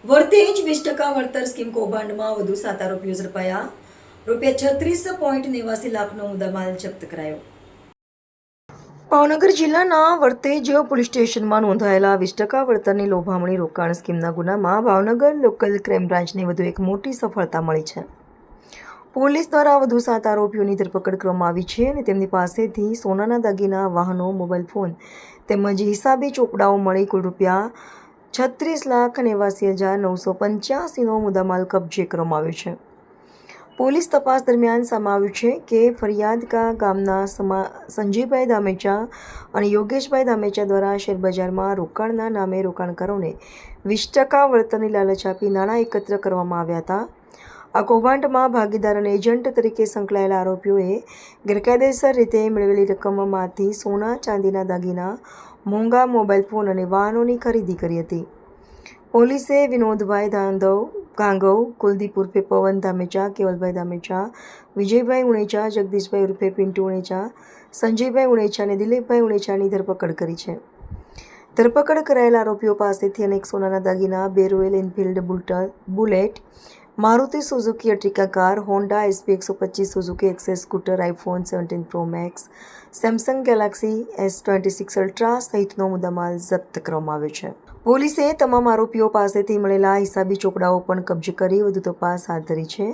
વર્તેજ 20% વળતર સ્કીમ કૌભાંડમાં વધુ 7 આરોપીઓ ઝડપાયા. ₹36.89 લાખનો મુદ્દામાલ જપ્ત કરાયો. ભાવનગર જિલ્લાના વર્તેજ પોલીસ સ્ટેશનમાં નોંધાયેલા 20% વળતરની લોભામણી રોકાણ સ્કીમના ગુનામાં ભાવનગર લોકલ ક્રાઇમ બ્રાન્ચને વધુ એક મોટી સફળતા મળી છે. પોલીસ દ્વારા વધુ 7 આરોપીઓની ધરપકડ કરવામાં આવી છે અને તેમની પાસેથી સોનાના દાગીના, વાહનો, મોબાઈલ ફોન તેમજ હિસાબી ચોપડાઓ મળી કુલ ₹36,89,985નો મુદ્દામાલ કબજે કરવામાં આવ્યો છે. પોલીસ તપાસ દરમિયાન સામે આવ્યું છે કે ફરિયાદકા ગામના સંજયભાઈ ધામેચા અને યોગેશભાઈ ધામેચા દ્વારા શેરબજારમાં રોકાણના નામે રોકાણકારોને 20% વળતરની લાલચ આપી નાણાં એકત્ર કરવામાં આવ્યા હતા. આ કૌભાંડમાં ભાગીદાર અને એજન્ટ તરીકે સંકળાયેલા આરોપીઓએ ગેરકાયદેસર રીતે મેળવેલી રકમમાંથી સોના ચાંદીના દાગીના, મોંઘા મોબાઈલ ફોન અને વાહનોની ખરીદી કરી હતી. પોલીસે વિનોદભાઈ ગાંગવ, કુલદીપ ઉર્ફે પવન ધામેચા, કેવલભાઈ ધામેચા, વિજયભાઈ ઉણેચા, જગદીશભાઈ ઉર્ફે પિન્ટુ ઉણેચા, સંજયભાઈ ઉણેચા અને દિલીપભાઈ ઉણેચાની ધરપકડ કરી છે. ધરપકડ કરાયેલા આરોપીઓ પાસેથી અનેક સોનાના દાગીના, 2 Royal Enfield Bullet, Maruti Suzuki Ertiga car, Honda SP125 Suzuki Access scooter, iPhone 17 Pro Max, Samsung Galaxy S26 Ultra સહિતનો મુદ્દામાલ જપ્ત કરવામાં આવ્યો છે. પોલીસે તમામ આરોપીઓ પાસેથી મળેલા હિસાબી ચોપડાઓ પણ કબજે કરી વધુ તપાસ હાથ ધરી છે.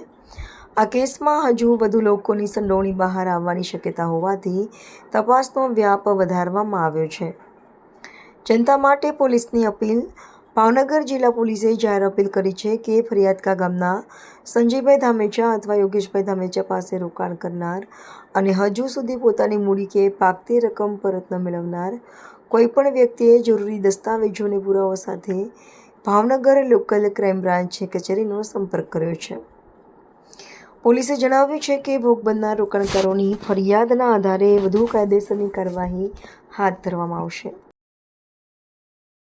આ કેસમાં હજુ વધુ લોકોની સંડોવણી બહાર આવવાની શક્યતા હોવાથી તપાસનો વ્યાપ વધારવામાં આવ્યો છે. જનતા માટે પોલીસની અપીલ. ભાવનગર જિલ્લા પોલીસે જાહેર અપીલ કરી છે કે ફરિયાદકા ગામના સંજયભાઈ ધામેચા અથવા યોગેશભાઈ ધામેચા પાસે રોકાણ કરનાર અને હજુ સુધી પોતાની મૂડી કે પાકતી રકમ પરત ન મેળવનાર કોઈપણ વ્યક્તિએ જરૂરી દસ્તાવેજો અને પુરાવા સાથે ભાવનગર લોકલ ક્રાઇમ બ્રાન્ચ કચેરીનો સંપર્ક કર્યો છે. પોલીસે જણાવ્યું છે કે ભોગ બનનાર રોકાણકારોની ફરિયાદના આધારે વધુ કાયદેસરની કાર્યવાહી હાથ ધરવામાં આવશે.